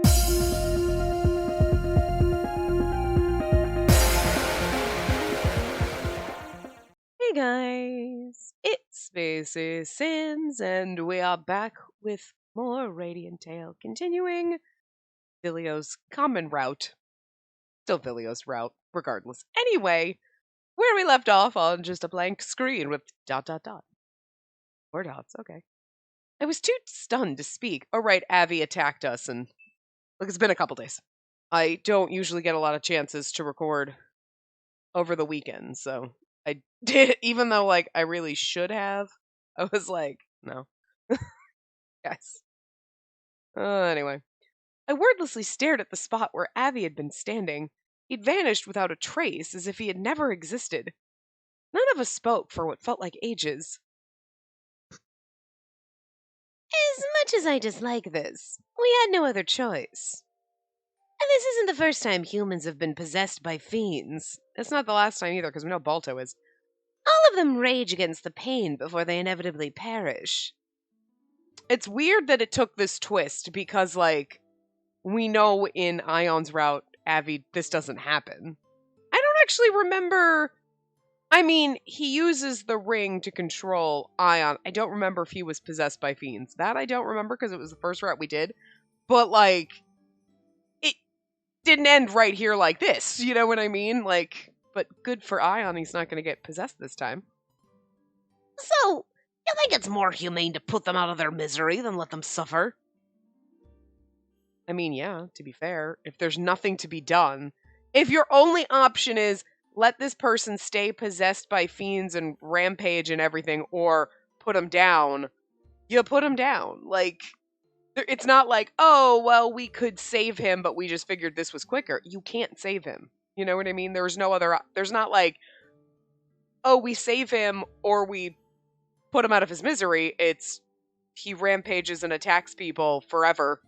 Hey guys, it's Spacey Sins, and we are back with more Radiant Tale, continuing Vilio's common route. Still Vilio's route, regardless. Anyway, where we left off on just a blank screen with ... Four dots, okay. I was too stunned to speak. Oh, right, Avi attacked us, and look, it's been a couple days. I don't usually get a lot of chances to record over the weekend, so I did, even though, like, I really should have. I was like, no. Guys. Anyway. I wordlessly stared at the spot where Avi had been standing. He'd vanished without a trace, as if he had never existed. None of us spoke for what felt like ages. As much as I dislike this, we had no other choice. And this isn't the first time humans have been possessed by fiends. It's not the last time either, because we know Balto is. All of them rage against the pain before they inevitably perish. It's weird that it took this twist, because, like, we know in Ion's route, Avi, this doesn't happen. I don't actually remember. I mean, he uses the ring to control Ion. I don't remember if he was possessed by fiends. That I don't remember because it was the first route we did. But, like, it didn't end right here like this. You know what I mean? Like, but good for Ion, he's not going to get possessed this time. So, you think it's more humane to put them out of their misery than let them suffer? I mean, yeah, to be fair, if there's nothing to be done, if your only option is let this person stay possessed by fiends and rampage and everything, or put them down, you put them down. Like, it's not like, oh, well, we could save him, but we just figured this was quicker. You can't save him. You know what I mean? There's no other, there's not like, oh, we save him or we put him out of his misery. It's he rampages and attacks people forever,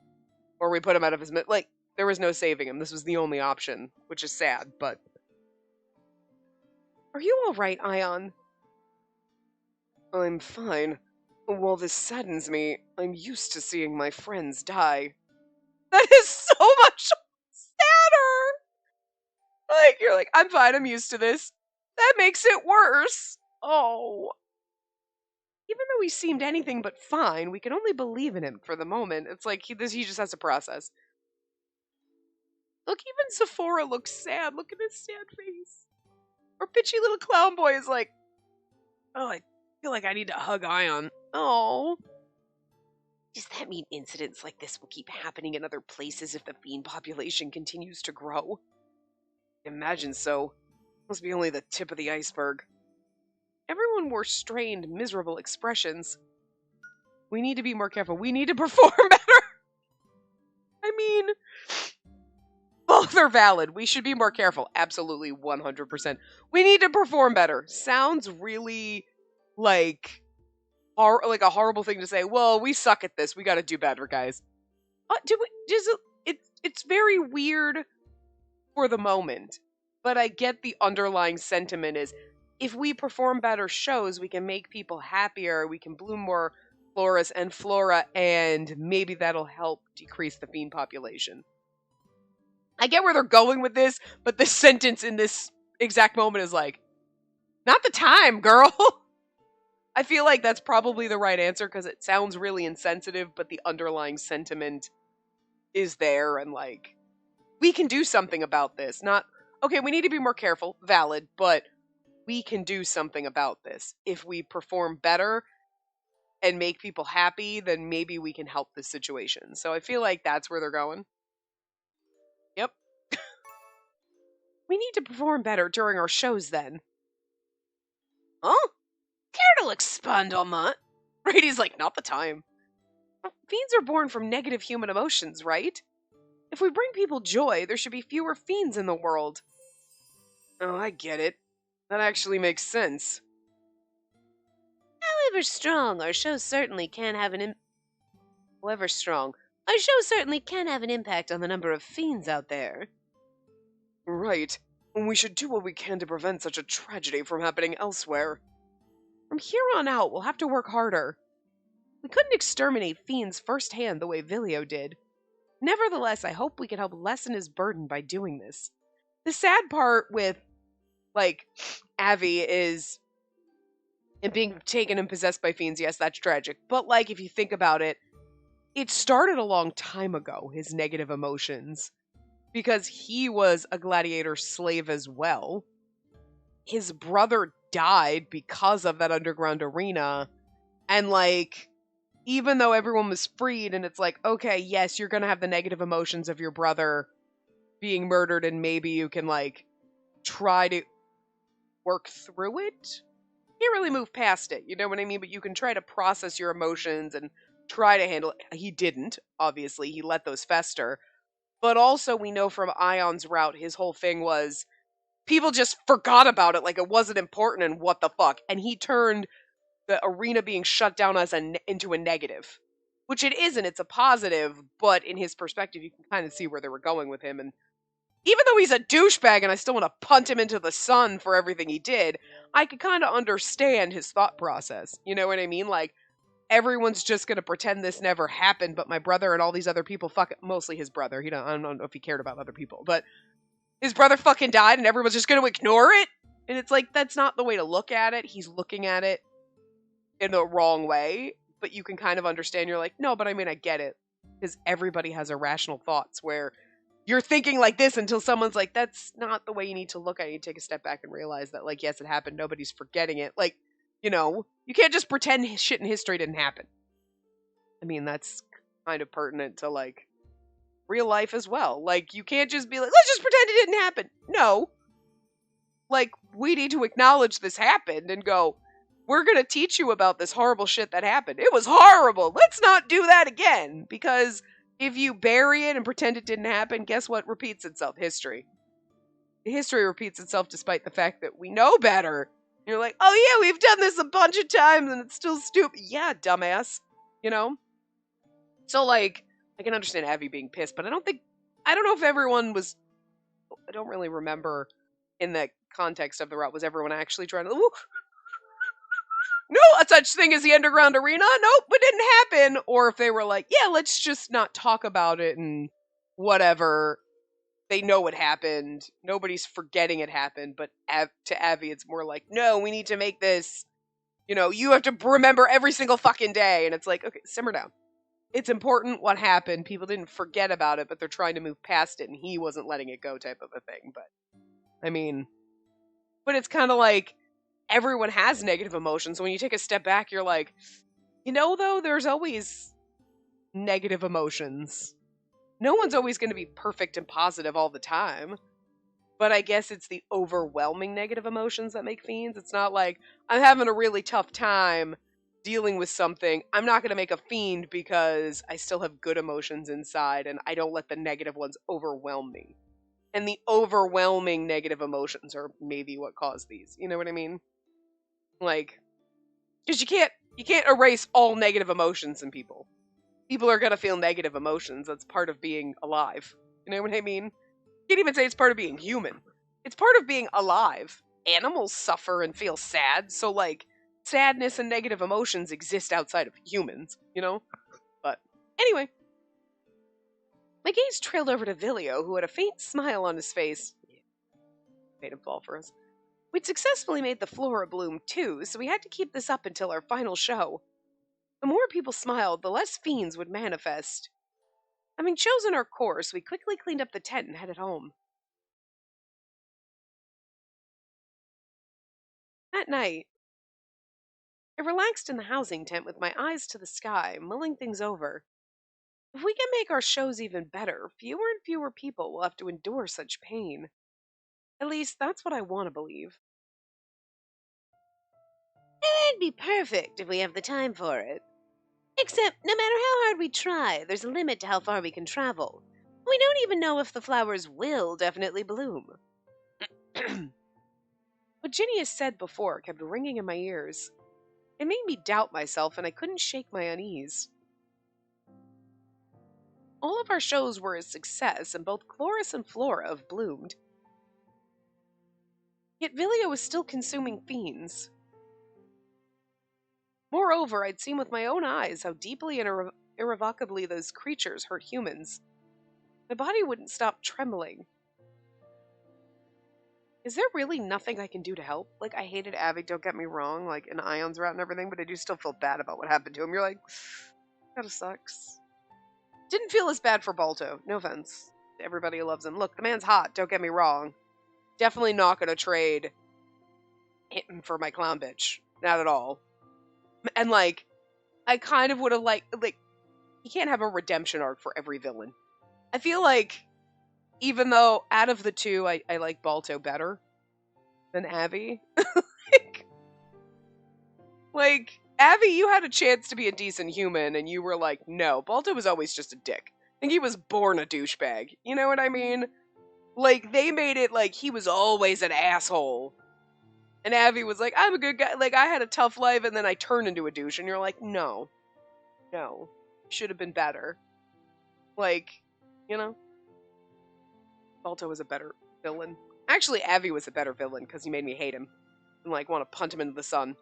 or we put him out of his like, there was no saving him. This was the only option, which is sad, but... Are you alright, Ion? I'm fine. While this saddens me, I'm used to seeing my friends die. That is so much sadder! Like, you're like, I'm fine, I'm used to this. That makes it worse! Oh. Even though he seemed anything but fine, we can only believe in him for the moment. It's like, he just has to process. Look, even Sephora looks sad. Look at his sad face. Or bitchy little clown boy is like, oh, I feel like I need to hug Ion. Oh. Does that mean incidents like this will keep happening in other places if the fiend population continues to grow? Imagine so. Must be only the tip of the iceberg. Everyone wore strained, miserable expressions. We need to be more careful. We need to perform better. I mean, both are valid. We should be more careful. Absolutely, 100%. We need to perform better. Sounds really like a horrible thing to say. Well, we suck at this. We got to do better, guys. It's very weird for the moment, but I get the underlying sentiment is if we perform better shows, we can make people happier. We can bloom more floras and flora, and maybe that'll help decrease the fiend population. I get where they're going with this, but this sentence in this exact moment is like, not the time, girl. I feel like that's probably the right answer because it sounds really insensitive, but the underlying sentiment is there, and like, we can do something about this. Not, okay, we need to be more careful, valid, but we can do something about this. If we perform better and make people happy, then maybe we can help this situation. So I feel like that's where they're going. Yep. We need to perform better during our shows then. Huh? Care to expand on that? Brady's like, not the time. Fiends are born from negative human emotions, right? If we bring people joy, there should be fewer fiends in the world. Oh, I get it. That actually makes sense. However strong, our shows certainly can have an impact on the number of fiends out there. Right. We should do what we can to prevent such a tragedy from happening elsewhere. From here on out, we'll have to work harder. We couldn't exterminate fiends firsthand the way Vilio did. Nevertheless, I hope we can help lessen his burden by doing this. The sad part with, like, Avi is and being taken and possessed by fiends. Yes, that's tragic. But, like, if you think about it, it started a long time ago, his negative emotions, because he was a gladiator slave as well. His brother died because of that underground arena. And, like, even though everyone was freed, and it's like, okay, yes, you're going to have the negative emotions of your brother being murdered, and maybe you can, like, try to work through it. Can't really move past it, you know what I mean? But you can try to process your emotions and try to handle it. He didn't, obviously. He let those fester. But also, we know from Ion's route, his whole thing was people just forgot about it like it wasn't important, and what the fuck. And he turned the arena being shut down as into a negative, which it isn't. It's a positive, but in his perspective, you can kind of see where they were going with him. And even though he's a douchebag and I still want to punt him into the sun for everything he did, I could kind of understand his thought process. You know what I mean? Like, everyone's just going to pretend this never happened, but my brother and all these other people, mostly his brother. I don't know if he cared about other people, but his brother fucking died and everyone's just going to ignore it? And it's like, that's not the way to look at it. He's looking at it in the wrong way, but you can kind of understand. You're like, no, but I mean, I get it. Because everybody has irrational thoughts where you're thinking like this until someone's like, that's not the way you need to look at it. You take a step back and realize that, like, yes, it happened. Nobody's forgetting it. Like, you know, you can't just pretend shit in history didn't happen. I mean, that's kind of pertinent to, like, real life as well. Like, you can't just be like, let's just pretend it didn't happen. No. Like, we need to acknowledge this happened and go, we're going to teach you about this horrible shit that happened. It was horrible. Let's not do that again. Because if you bury it and pretend it didn't happen, guess what repeats itself? History. History repeats itself despite the fact that we know better. You're like, oh yeah, we've done this a bunch of times and it's still stupid. Yeah, dumbass. You know? So, like, I can understand Abby being pissed, but I don't know if everyone was, I don't really remember in the context of the route, was everyone actually trying to, ooh, no such thing as the underground arena? Nope, it didn't happen. Or if they were like, yeah, let's just not talk about it and whatever. They know it happened. Nobody's forgetting it happened. But to Abby, it's more like, no, we need to make this, you know, you have to remember every single fucking day. And it's like, okay, simmer down. It's important what happened. People didn't forget about it, but they're trying to move past it, and he wasn't letting it go type of a thing. But, I mean, but it's kind of like, everyone has negative emotions. So when you take a step back, you're like, you know, though, there's always negative emotions. No one's always going to be perfect and positive all the time. But I guess it's the overwhelming negative emotions that make fiends. It's not like, I'm having a really tough time dealing with something. I'm not going to make a fiend because I still have good emotions inside and I don't let the negative ones overwhelm me. And the overwhelming negative emotions are maybe what cause these. You know what I mean? Like, because you can't erase all negative emotions in people. People are going to feel negative emotions. That's part of being alive. You know what I mean? You can't even say it's part of being human. It's part of being alive. Animals suffer and feel sad, so, like, sadness and negative emotions exist outside of humans, you know? But, anyway. My gaze trailed over to Vilio, who had a faint smile on his face. Made him fall for us. We'd successfully made the flora bloom, too, so we had to keep this up until our final show. The more people smiled, the less fiends would manifest. Having chosen our course, we quickly cleaned up the tent and headed home. That night, I relaxed in the housing tent with my eyes to the sky, mulling things over. If we can make our shows even better, fewer and fewer people will have to endure such pain. At least, that's what I want to believe. It'd be perfect if we have the time for it. Except, no matter how hard we try, there's a limit to how far we can travel. We don't even know if the flowers will definitely bloom. What Ginny has said before kept ringing in my ears. It made me doubt myself, and I couldn't shake my unease. All of our shows were a success, and both Chloris and Flora have bloomed. Yet Vilio was still consuming fiends. Moreover, I'd seen with my own eyes how deeply and irrevocably those creatures hurt humans. My body wouldn't stop trembling. Is there really nothing I can do to help? Like, I hated Avi, don't get me wrong, like, and Ion's route and everything, but I do still feel bad about what happened to him. You're like, kinda sucks. Didn't feel as bad for Balto. No offense to everybody who loves him. Look, the man's hot, don't get me wrong. Definitely not gonna trade him for my clown bitch. Not at all. And, like, I kind of would have, like, you can't have a redemption arc for every villain. I feel like, even though out of the two, I like Balto better than Avi. like, Avi, you had a chance to be a decent human, and you were like, no. Balto was always just a dick. I think he was born a douchebag. You know what I mean? Like, they made it like he was always an asshole. And Avi was like, I'm a good guy. Like, I had a tough life, and then I turned into a douche. And you're like, no. No. Should have been better. Like, you know? Balto was a better villain. Actually, Avi was a better villain, because he made me hate him. And, like, want to punt him into the sun.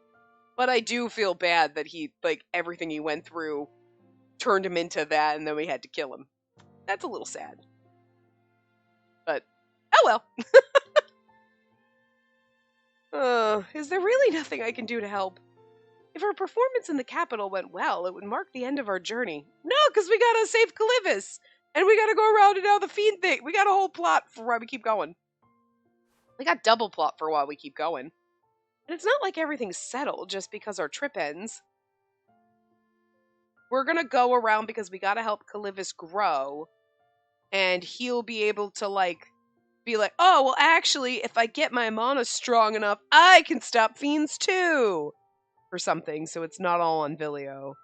But I do feel bad that he, like, everything he went through turned him into that, and then we had to kill him. That's a little sad. But, oh well. Is there really nothing I can do to help? If our performance in the capital went well, it would mark the end of our journey. No, because we gotta save Calivis! And we gotta go around and now the fiend thing. We got a whole plot for why we keep going. We got double plot for why we keep going. And it's not like everything's settled just because our trip ends. We're gonna go around because we gotta help Calivis grow. And he'll be able to, like, be like, oh, well, actually, if I get my mana strong enough, I can stop fiends too! Or something, so it's not all on Vilio.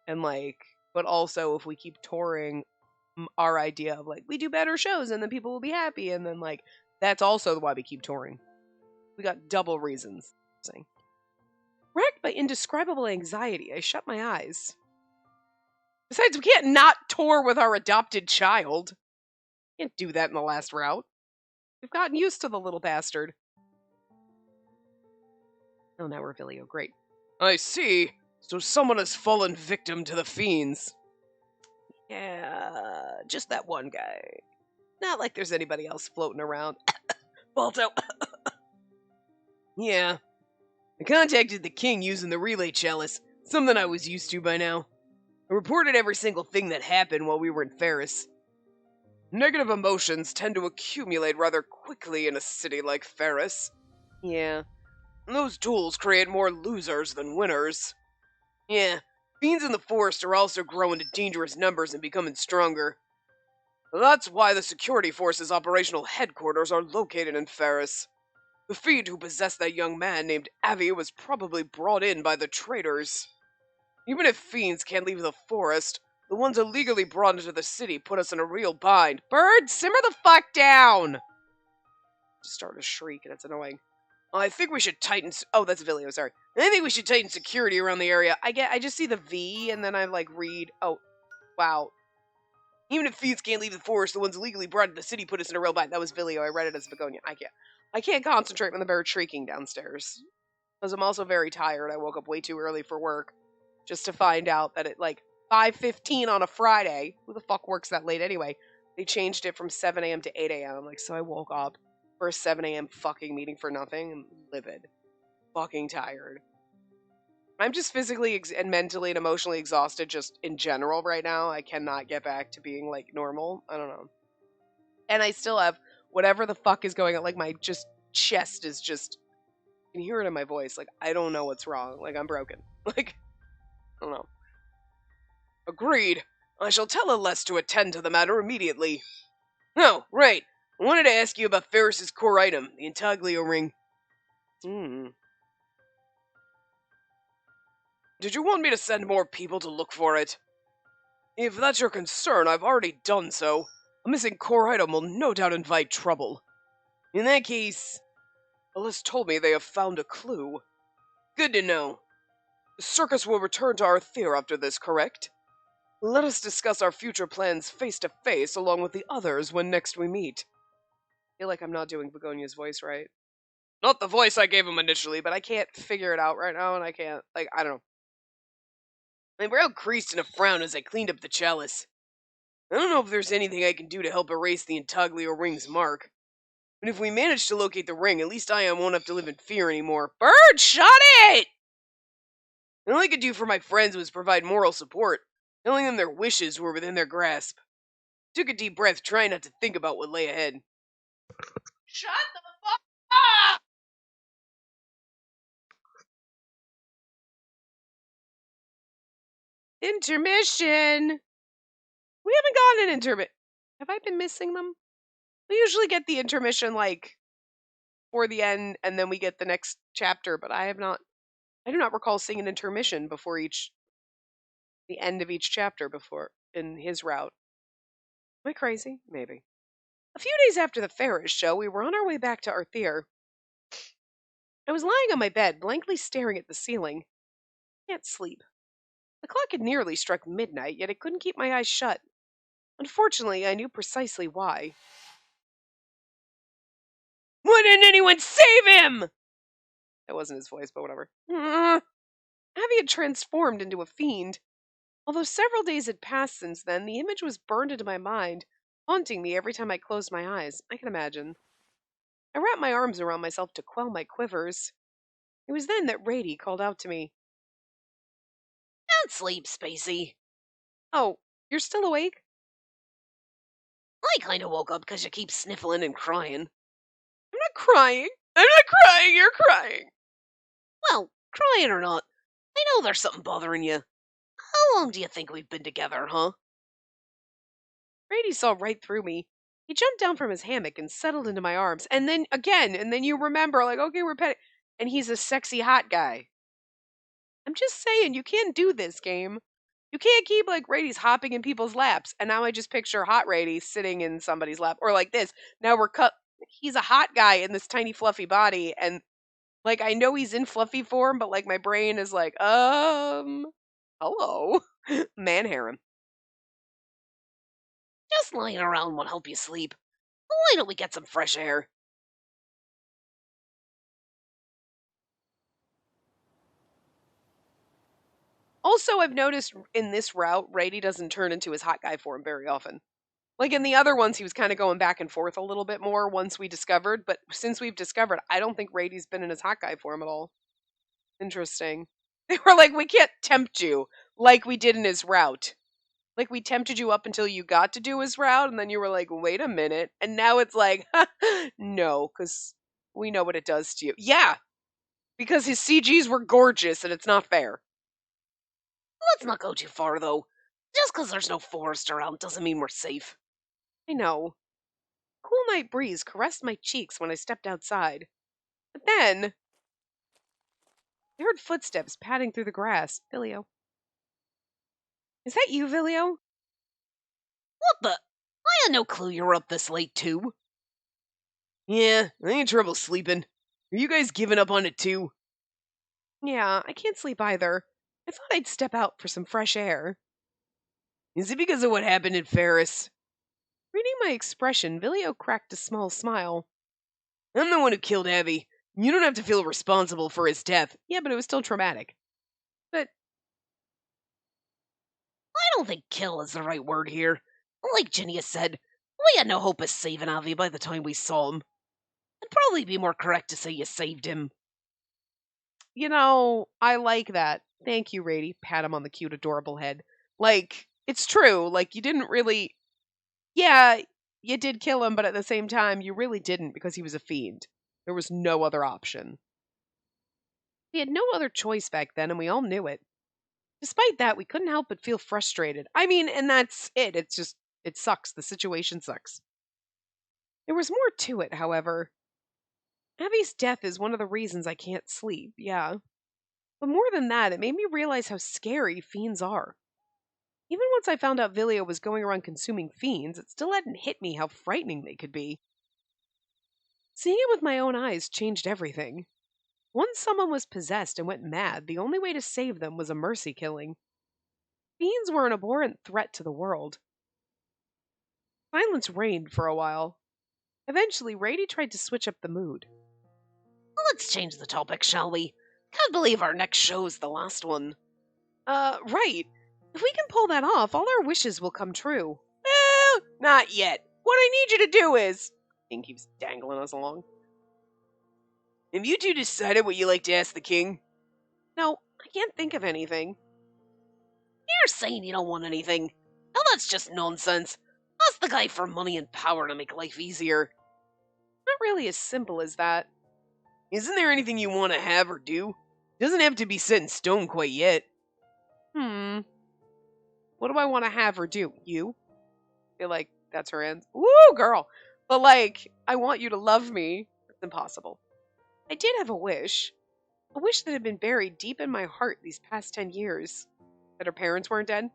And, like, but also if we keep touring, our idea of, like, we do better shows and then people will be happy, and then, like, that's also why we keep touring. We got double reasons. Racked by indescribable anxiety, I shut my eyes. Besides, we can't not tour with our adopted child. Can't do that in the last route. We've gotten used to the little bastard. Oh, now we're Vilio. Great. I see. So someone has fallen victim to the fiends. Yeah, just that one guy. Not like there's anybody else floating around. Balto. Yeah. I contacted the king using the relay chalice, something I was used to by now. I reported every single thing that happened while we were in Ferris. Negative emotions tend to accumulate rather quickly in a city like Ferris. Yeah. Those duels create more losers than winners. Yeah, fiends in the forest are also growing to dangerous numbers and becoming stronger. That's why the security force's operational headquarters are located in Ferris. The fiend who possessed that young man named Avi was probably brought in by the traders. Even if fiends can't leave the forest, the ones illegally brought into the city put us in a real bind. Bird, simmer the fuck down! Just start to shriek, and it's annoying. I think we should tighten... Oh, that's Vilio, sorry. I think we should tighten security around the area. I just see the V, and then I, like, read... Oh, wow. Even if fiends can't leave the forest, the ones illegally brought into the city put us in a real bind. That was Vilio. I read it as Begonia. I can't concentrate when the bird shrieking downstairs. Because I'm also very tired. I woke up way too early for work. Just to find out that at, like, 5:15 on a Friday... Who the fuck works that late anyway? They changed it from 7 a.m. to 8 a.m. I'm like, so I woke up for a 7 a.m. fucking meeting for nothing. I'm livid. Fucking tired. I'm just physically and mentally and emotionally exhausted just in general right now. I cannot get back to being, like, normal. I don't know. And I still have whatever the fuck is going on. Like, my just chest is just... You can hear it in my voice. Like, I don't know what's wrong. Like, I'm broken. Like, I don't know. Agreed. I shall tell Aless to attend to the matter immediately. Oh, right. I wanted to ask you about Ferris's core item, the Intaglio ring. Did you want me to send more people to look for it? If that's your concern, I've already done so. A missing core item will no doubt invite trouble. In that case, Aless told me they have found a clue. Good to know. The circus will return to Arthur after this, correct? Let us discuss our future plans face to face along with the others when next we meet. I feel like I'm not doing Begonia's voice right. Not the voice I gave him initially, but I can't figure it out right now, and I can't, like, I don't know. My brow creased in a frown as I cleaned up the chalice. I don't know if there's anything I can do to help erase the intaglio ring's mark. But if we manage to locate the ring, at least Ion won't have to live in fear anymore. Bird, shut it! All I could do for my friends was provide moral support, telling them their wishes were within their grasp. Took a deep breath, trying not to think about what lay ahead. Shut the fuck up! Intermission! We haven't gotten an intermission. Have I been missing them? We usually get the intermission, like, for the end, and then we get the next chapter, but I do not recall seeing an intermission before the end of each chapter before, in his route. Am I crazy? Maybe. A few days after the Ferris show, we were on our way back to Arthur. I was lying on my bed, blankly staring at the ceiling. I can't sleep. The clock had nearly struck midnight, yet I couldn't keep my eyes shut. Unfortunately, I knew precisely why. Why didn't anyone save him? That wasn't his voice, but whatever. Abby had transformed into a fiend. Although several days had passed since then, the image was burned into my mind, haunting me every time I closed my eyes. I can imagine. I wrapped my arms around myself to quell my quivers. It was then that Rady called out to me. Don't sleep, Spacey. Oh, you're still awake? I kinda woke up because you keep sniffling and crying. I'm not crying. I'm not crying. You're crying. Well, crying or not, I know there's something bothering you. How long do you think we've been together, huh? Rady saw right through me. He jumped down from his hammock and settled into my arms. And then you remember, like, okay, we're petting. And he's a sexy hot guy. I'm just saying, you can't do this game. You can't keep, like, Rady's hopping in people's laps. And now I just picture hot Rady sitting in somebody's lap. Or like this. Now he's a hot guy in this tiny fluffy body. And, like, I know he's in fluffy form, but, like, my brain is like, hello. Man harem. Just lying around won't help you sleep. Why don't we get some fresh air? Also, I've noticed in this route, Rady doesn't turn into his hot guy form very often. Like in the other ones, he was kind of going back and forth a little bit more once we discovered, but since we've discovered, I don't think Rady's been in his hot guy form at all. Interesting. They were like, we can't tempt you like we did in his route. Like we tempted you up until you got to do his route, and then you were like, wait a minute. And now it's like, no, because we know what it does to you. Yeah, because his CGs were gorgeous, and it's not fair. Let's not go too far, though. Just because there's no forest around doesn't mean we're safe. I know. Cool night breeze caressed my cheeks when I stepped outside. But then I heard footsteps padding through the grass. Vilio. Is that you, Vilio? What the? I had no clue you were up this late, too. Yeah, I ain't trouble sleeping. Are you guys giving up on it, too? Yeah, I can't sleep either. I thought I'd step out for some fresh air. Is it because of what happened in Ferris? Reading my expression, Vilio cracked a small smile. I'm the one who killed Abby. You don't have to feel responsible for his death. Yeah, but it was still traumatic. But I don't think kill is the right word here. Like Ginny has said, we had no hope of saving Avi by the time we saw him. It'd probably be more correct to say you saved him. you know, I like that. Thank you, Rady. Pat him on the cute, adorable head. Like, it's true. Like, you didn't really. Yeah, you did kill him, but at the same time, you really didn't because he was a fiend. There was no other option. We had no other choice back then, and we all knew it. Despite that, we couldn't help but feel frustrated. I mean, and that's it. It's just, it sucks. The situation sucks. There was more to it, however. Abby's death is one of the reasons I can't sleep, yeah. But more than that, it made me realize how scary fiends are. Even once I found out Vilio was going around consuming fiends, it still hadn't hit me how frightening they could be. Seeing it with my own eyes changed everything. Once someone was possessed and went mad, the only way to save them was a mercy killing. Fiends were an abhorrent threat to the world. Silence reigned for a while. Eventually, Rady tried to switch up the mood. Let's change the topic, shall we? Can't believe our next show's the last one. Right. If we can pull that off, all our wishes will come true. Not yet. What I need you to do is... King keeps dangling us along. Have you two decided what you like to ask the king? No, I can't think of anything. You're saying you don't want anything. Now that's just nonsense. Ask the guy for money and power to make life easier. Not really as simple as that. Isn't there anything you want to have or do? Doesn't have to be set in stone quite yet. What do I want to have or do? You? I feel like that's her answer. Woo, girl! But like, I want you to love me. It's impossible. I did have a wish. A wish that had been buried deep in my heart these past 10 years. That her parents weren't dead.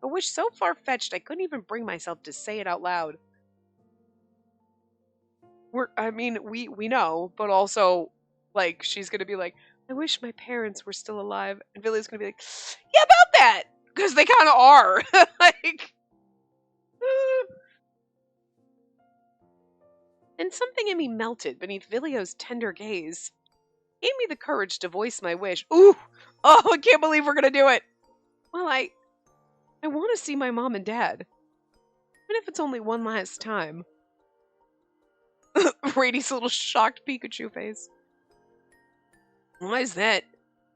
A wish so far-fetched I couldn't even bring myself to say it out loud. We know, but also, like, she's gonna be like, I wish my parents were still alive. And Vilya's gonna be like, yeah, about that! Because they kind of are. Like... And something in me melted beneath Vilio's tender gaze. Gave me the courage to voice my wish. Ooh! Oh, I can't believe we're gonna do it! Well, I want to see my mom and dad. Even if it's only one last time. Rady's little shocked Pikachu face. Why is that?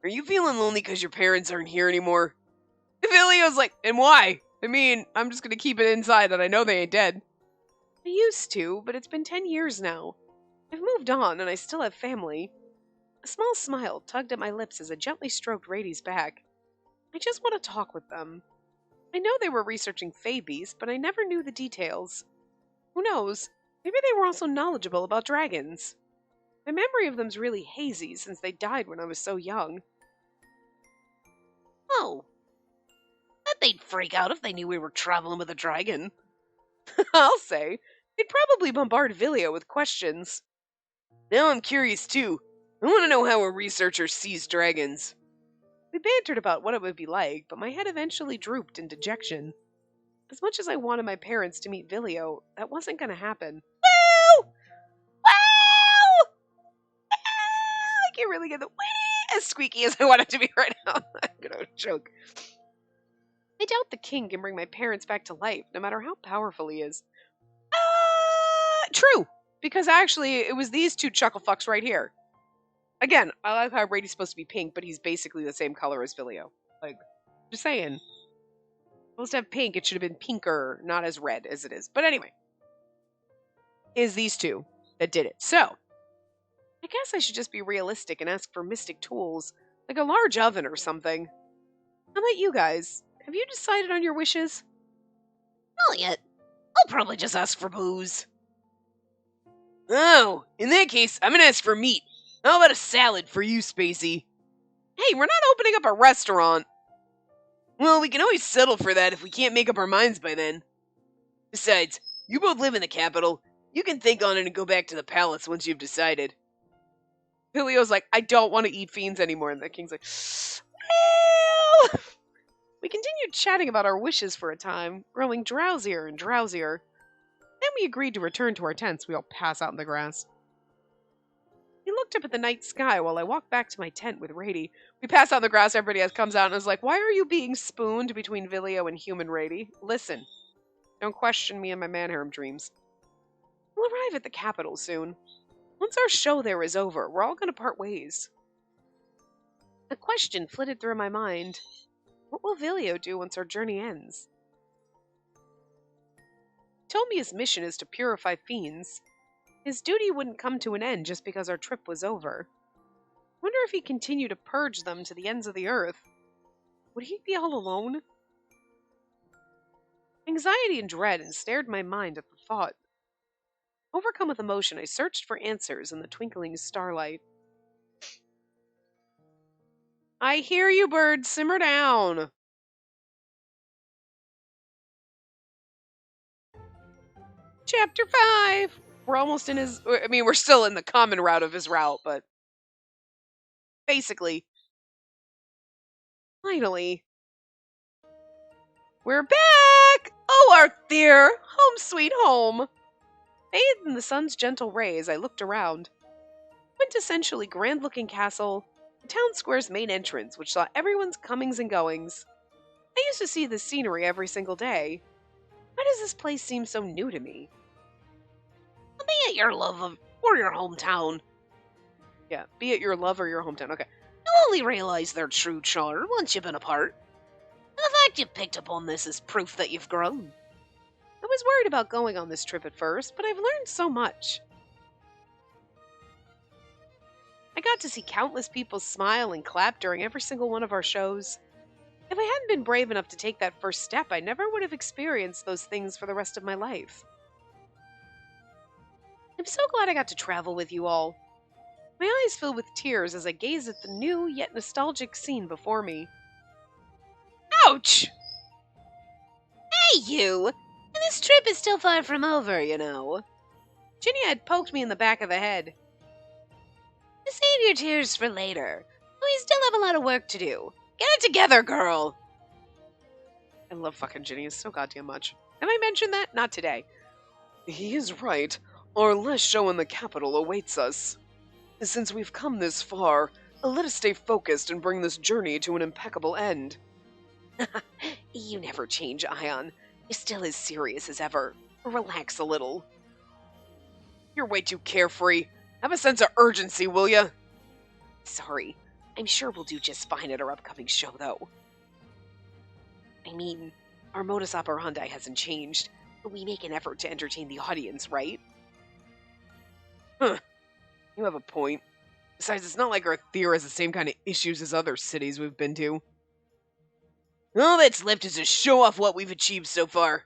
Are you feeling lonely because your parents aren't here anymore? Vilio's like, and why? I mean, I'm just gonna keep it inside that I know they ain't dead. I used to, but it's been 10 years now. I've moved on, and I still have family. A small smile tugged at my lips as I gently stroked Rady's back. I just want to talk with them. I know they were researching Fae beasts, but I never knew the details. Who knows? Maybe they were also knowledgeable about dragons. My memory of them's really hazy since they died when I was so young. Oh. Bet they'd freak out if they knew we were traveling with a dragon. I'll say. They'd probably bombard Vilio with questions. Now I'm curious too. I want to know how a researcher sees dragons. We bantered about what it would be like, but my head eventually drooped in dejection. As much as I wanted my parents to meet Vilio, that wasn't going to happen. Woo! Wow! I can't really get the wee as squeaky as I want it to be right now. I'm gonna choke. I doubt the king can bring my parents back to life, no matter how powerful he is. True! Because actually, it was these two chuckle fucks right here. Again, I like how Rady's supposed to be pink, but he's basically the same color as Vilio. Like, just saying. Supposed to have pink, it should have been pinker, not as red as it is. But anyway. Is these two that did it. So, I guess I should just be realistic and ask for mystic tools, like a large oven or something. How about you guys? Have you decided on your wishes? Not yet. I'll probably just ask for booze. Oh, in that case, I'm gonna ask for meat. How about a salad for you, Spacey? Hey, we're not opening up a restaurant. Well, we can always settle for that if we can't make up our minds by then. Besides, you both live in the capital. You can think on it and go back to the palace once you've decided. Vilio's like, I don't want to eat fiends anymore. And the king's like, well... We continued chatting about our wishes for a time, growing drowsier and drowsier. Then we agreed to return to our tents. We all pass out in the grass. He looked up at the night sky while I walked back to my tent with Rady. We pass out in the grass, everybody else comes out and is like, why are you being spooned between Vilio and human Rady? Listen, don't question me and my Manharem dreams. We'll arrive at the capital soon. Once our show there is over, we're all going to part ways. A question flitted through my mind. What will Vilio do once our journey ends? He told me his mission is to purify fiends. His duty wouldn't come to an end just because our trip was over. Wonder if he'd continue to purge them to the ends of the earth. Would he be all alone? Anxiety and dread ensnared my mind at the thought. Overcome with emotion, I searched for answers in the twinkling starlight. I hear you, bird. Simmer down. Chapter 5. We're almost in his... I mean, we're still in the common route of his route, but... Basically. Finally. We're back! Oh, our dear! Home sweet home! Bathed in the sun's gentle rays, I looked around. Quintessentially grand-looking castle... The town square's main entrance, which saw everyone's comings and goings. I used to see this scenery every single day. Why does this place seem so new to me? Be it your love of or your hometown. Yeah, be it your love or your hometown. Okay. You'll only realize their true charm once you've been apart. The fact you've picked up on this is proof that you've grown. I was worried about going on this trip at first, but I've learned so much. I got to see countless people smile and clap during every single one of our shows. If I hadn't been brave enough to take that first step, I never would have experienced those things for the rest of my life. I'm so glad I got to travel with you all. My eyes fill with tears as I gaze at the new yet nostalgic scene before me. Ouch! Hey, you! This trip is still far from over, you know. Ginny had poked me in the back of the head. Save your tears for later. We still have a lot of work to do. Get it together, girl! I love fucking Ginny so goddamn much. Have I mentioned that? Not today. He is right. Our last show in the capital awaits us. Since we've come this far, let us stay focused and bring this journey to an impeccable end. You never change, Ion. You're still as serious as ever. Relax a little. You're way too carefree. Have a sense of urgency, will ya? Sorry. I'm sure we'll do just fine at our upcoming show, though. I mean, our modus operandi hasn't changed, but we make an effort to entertain the audience, right? Huh. You have a point. Besides, it's not like our theater has the same kind of issues as other cities we've been to. All that's left is to show off what we've achieved so far.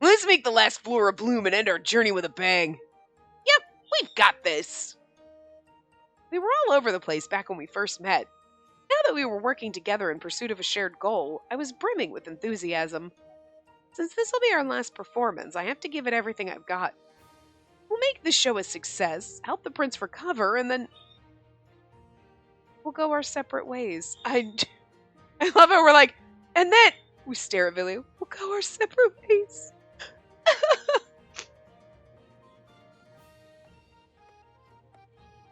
Let's make the last floor a bloom and end our journey with a bang. Yep, we've got this. We were all over the place back when we first met. Now that we were working together in pursuit of a shared goal, I was brimming with enthusiasm. Since this will be our last performance, I have to give it everything I've got. We'll make this show a success, help the prince recover, and then we'll go our separate ways. I love how we're like, and then we stare at Vilio. We'll go our separate ways.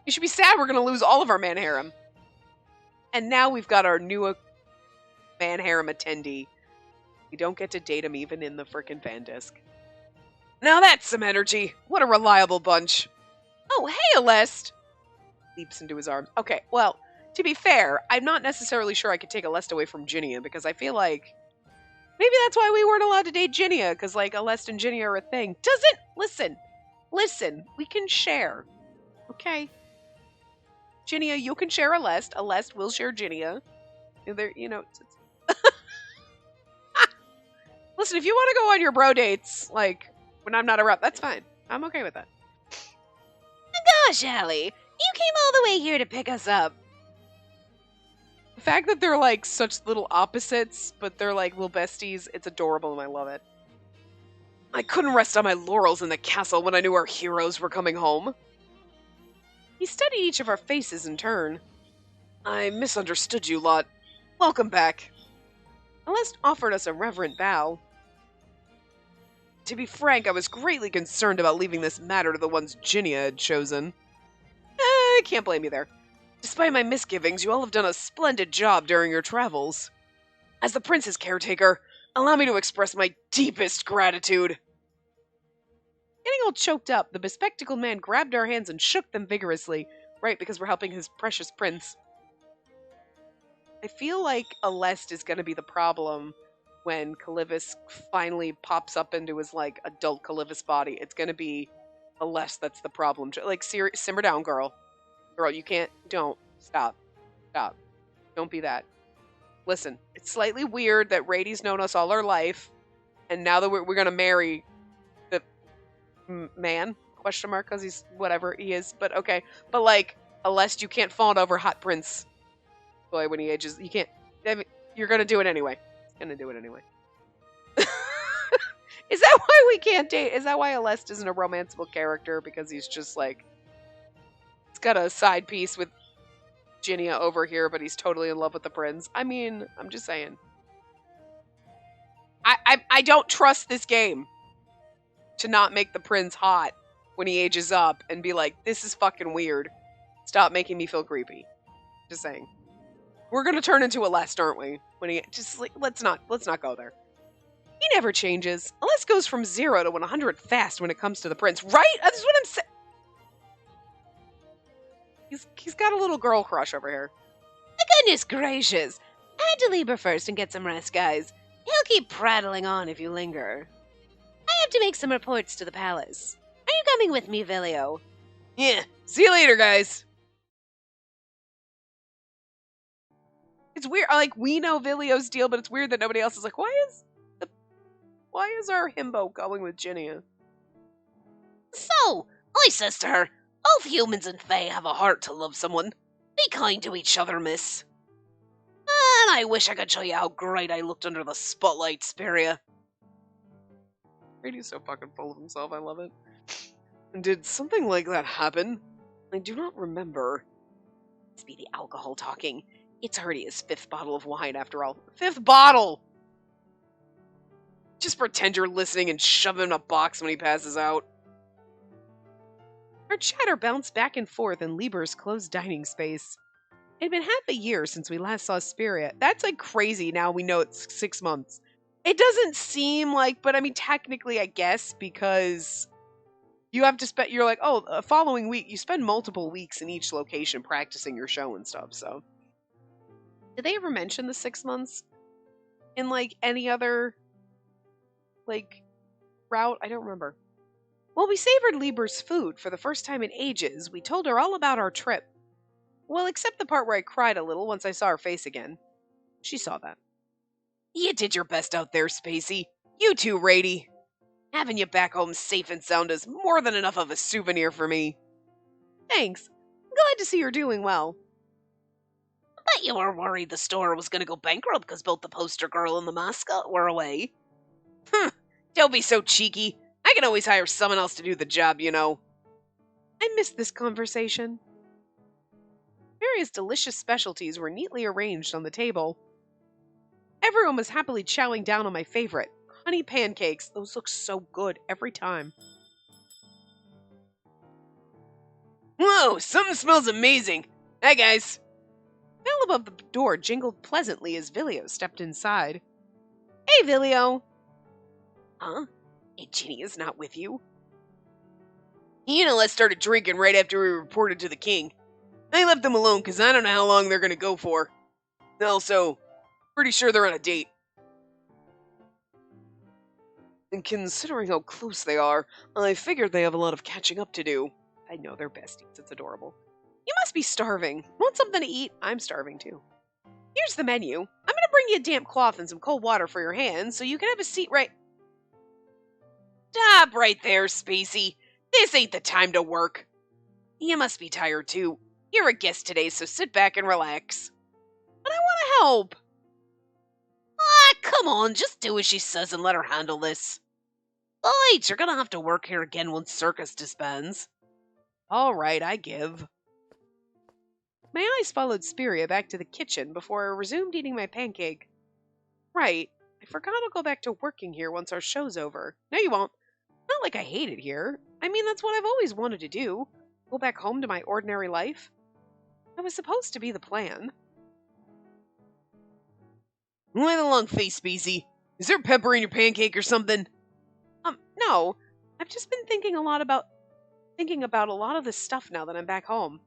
You should be sad we're going to lose all of our man harem. And now we've got our new man harem attendee. We don't get to date him even in the frickin' fan disc. Now that's some energy. What a reliable bunch. Oh, hey, Aleste! Leaps into his arms. Okay, well, to be fair, I'm not necessarily sure I could take Aleste away from Ginia, because I feel like maybe that's why we weren't allowed to date Ginia, because, like, Aleste and Ginia are a thing. Listen, we can share. Okay? Ginia, you can share Aleste. Aleste will share Ginia. There, you know. Listen, if you want to go on your bro dates, like, when I'm not around, that's fine. I'm okay with that. Gosh, Allie, you came all the way here to pick us up. The fact that they're, like, such little opposites, but they're, like, little besties, it's adorable and I love it. I couldn't rest on my laurels in the castle when I knew our heroes were coming home. He studied each of our faces in turn. I misunderstood you lot. Welcome back. Aleste offered us a reverent bow. To be frank, I was greatly concerned about leaving this matter to the ones Ginia had chosen. I can't blame you there. Despite my misgivings, you all have done a splendid job during your travels. As the prince's caretaker, allow me to express my deepest gratitude. Getting all choked up, the bespectacled man grabbed our hands and shook them vigorously. Right, because we're helping his precious prince. I feel like Aleste is going to be the problem when Calivus finally pops up into his, like, adult Calivus body. It's going to be Aleste that's the problem. Like, simmer down, girl. Girl, you can't. Don't. Stop. Don't be that. Listen, it's slightly weird that Rady's known us all our life, and now that we're going to marry the man, question mark, because he's whatever he is, but okay. But, like, Aleste, you can't fawn over Hot Prince boy when he ages. You can't. I mean, you're going to do it anyway. Gonna do it anyway. Is that why we can't date? Is that why Aleste isn't a romanceable character? Because he's just like, he's got a side piece with Ginia over here, but he's totally in love with the prince. I mean, I'm just saying. I don't trust this game to not make the prince hot when he ages up and be like, this is fucking weird. Stop making me feel creepy. Just saying. We're gonna turn into Aleste, aren't we? When he just like, let's not go there. He never changes. Unless goes from 0 to 100 fast when it comes to the prince. Right? That's what I'm saying. He's got a little girl crush over here. Goodness gracious! Head to Lieber first and get some rest, guys. He'll keep prattling on if you linger. I have to make some reports to the palace. Are you coming with me, Vilio? Yeah. See you later, guys. It's weird. Like, we know Vilio's deal, but it's weird that nobody else is like, why is our himbo going with Ginia? So, I says to her, both humans and Fae have a heart to love someone. Be kind to each other, miss. And I wish I could show you how great I looked under the spotlight, Spiria. Brady's so fucking full of himself, I love it. Did something like that happen? I do not remember. Must be the alcohol talking. It's already his 5th bottle of wine, after all. 5th bottle! Just pretend you're listening and shove him in a box when he passes out. Our chatter bounced back and forth in Lieber's closed dining space. It had been half a year since we last saw Spiria. That's like crazy now we know it's 6 months. It doesn't seem like, but I mean, technically, I guess, because you have to spend, you're like, oh, a following week, you spend multiple weeks in each location practicing your show and stuff, so. Did they ever mention the 6 months in, like, any other, like, route? I don't remember. While we savored Lieber's food for the first time in ages, we told her all about our trip. Well, except the part where I cried a little once I saw her face again. She saw that. You did your best out there, Spacey. You too, Rady. Having you back home safe and sound is more than enough of a souvenir for me. Thanks. I'm glad to see you're doing well. I bet you were worried the store was going to go bankrupt because both the poster girl and the mascot were away. Don't be so cheeky. I can always hire someone else to do the job, you know. I missed this conversation. Various delicious specialties were neatly arranged on the table. Everyone was happily chowing down on my favorite, honey pancakes. Those look so good every time. Whoa, something smells amazing. Hi, guys. The bell above the door jingled pleasantly as Vilio stepped inside. Hey, Vilio. Huh? Hey, Ginny is not with you. He and Alette started drinking right after we reported to the king. I left them alone because I don't know how long they're going to go for. Also, pretty sure they're on a date. And considering how close they are, I figured they have a lot of catching up to do. I know they're besties. It's adorable. You must be starving. Want something to eat? I'm starving too. Here's the menu. I'm going to bring you a damp cloth and some cold water for your hands so you can have a seat right... Stop right there, Spacey. This ain't the time to work. You must be tired too. You're a guest today, so sit back and relax. But I want to help. Come on, just do as she says and let her handle this. Besides, you're gonna have to work here again once Circus disbands. All right, I give. My eyes followed Spiria back to the kitchen before I resumed eating my pancake. Right, I forgot I'll go back to working here once our show's over. No, you won't. Not like I hate it here. I mean, that's what I've always wanted to do. Go back home to my ordinary life. That was supposed to be the plan. Why the long face, Spacey? Is there pepper in your pancake or something? No. I've just been thinking a lot about a lot of this stuff now that I'm back home.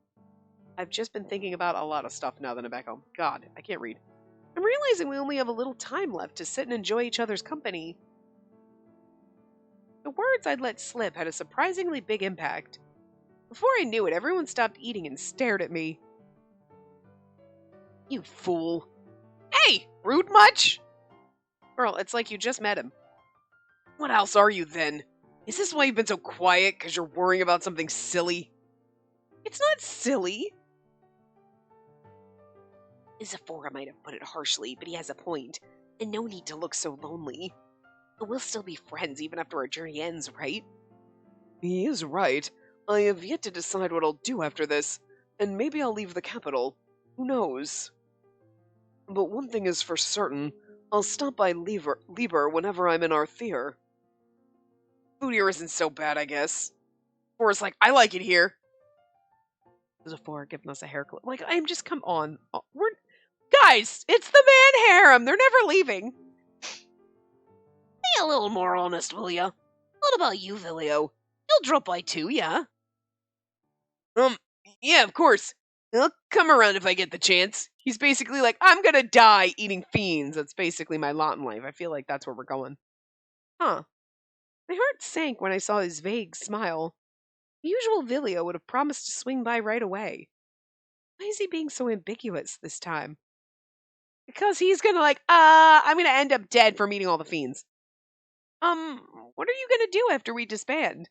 I've just been thinking about a lot of stuff now that I'm back home. God, I can't read. I'm realizing we only have a little time left to sit and enjoy each other's company. The words I'd let slip had a surprisingly big impact. Before I knew it, everyone stopped eating and stared at me. You fool. Hey, rude much? Girl, it's like you just met him. What else are you then? Is this why you've been so quiet, because you're worrying about something silly? It's not silly. Zephora might have put it harshly, but he has a point. And no need to look so lonely. We'll still be friends even after our journey ends, right? He is right. I have yet to decide what I'll do after this, and maybe I'll leave the capital. Who knows? But one thing is for certain, I'll stop by Lieber whenever I'm in Arthur. Food here isn't so bad, I guess. Zephora like, I like it here. Zephora giving us a hair clip. Like, I'm just, come on. Guys, it's the man harem. They're never leaving. a little more honest, will ya? What about you, Vilio? You'll drop by too, yeah? Yeah, of course. I'll come around if I get the chance. He's basically like, I'm gonna die eating fiends. That's basically my lot in life. I feel like that's where we're going. Huh. My heart sank when I saw his vague smile. The usual Vilio would have promised to swing by right away. Why is he being so ambiguous this time? Because he's gonna I'm gonna end up dead from eating all the fiends. What are you gonna do after we disband?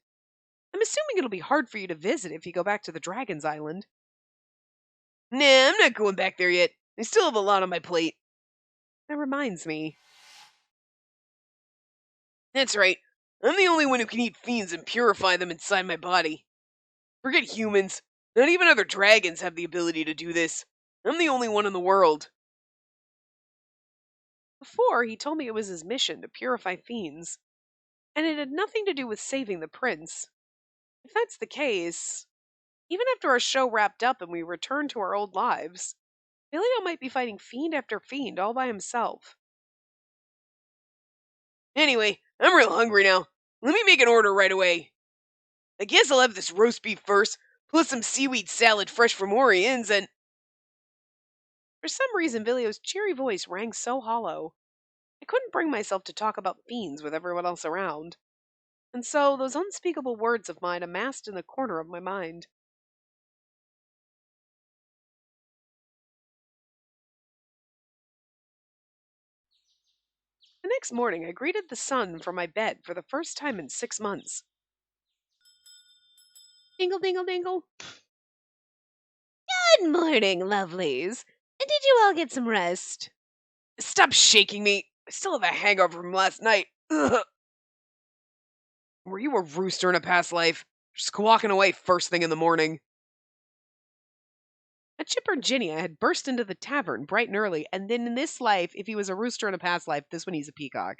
I'm assuming it'll be hard for you to visit if you go back to the Dragon's Island. Nah, I'm not going back there yet. I still have a lot on my plate. That reminds me. That's right. I'm the only one who can eat fiends and purify them inside my body. Forget humans. Not even other dragons have the ability to do this. I'm the only one in the world. Before, he told me it was his mission to purify fiends, and it had nothing to do with saving the prince. If that's the case, even after our show wrapped up and we returned to our old lives, Vilio might be fighting fiend after fiend all by himself. Anyway, I'm real hungry now. Let me make an order right away. I guess I'll have this roast beef first, plus some seaweed salad fresh from Orien's, and... For some reason, Vilio's cheery voice rang so hollow. I couldn't bring myself to talk about fiends with everyone else around. And so those unspeakable words of mine amassed in the corner of my mind. The next morning, I greeted the sun from my bed for the first time in 6 months. Dingle, dingle, dingle. Good morning, lovelies. Did you all get some rest? Stop shaking me. I still have a hangover from last night. Ugh. Were you a rooster in a past life? Just squawking away first thing in the morning. A chipper Ginny had burst into the tavern bright and early, and then in this life, if he was a rooster in a past life, this one he's a peacock.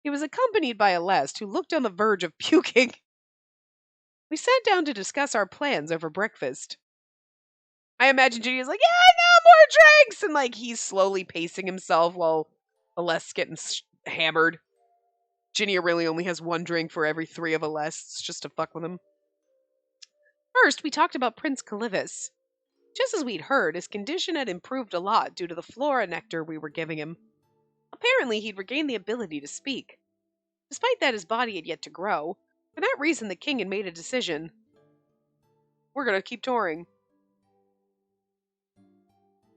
He was accompanied by Aleste, who looked on the verge of puking. We sat down to discuss our plans over breakfast. I imagine Ginny is like, yeah, no more drinks! And like he's slowly pacing himself while Aleste's getting hammered. Ginny really only has one drink for every 3 of Aleste's just to fuck with him. First, we talked about Prince Calivus. Just as we'd heard, his condition had improved a lot due to the flora nectar we were giving him. Apparently, he'd regained the ability to speak. Despite that, his body had yet to grow. For that reason, the king had made a decision. We're going to keep touring.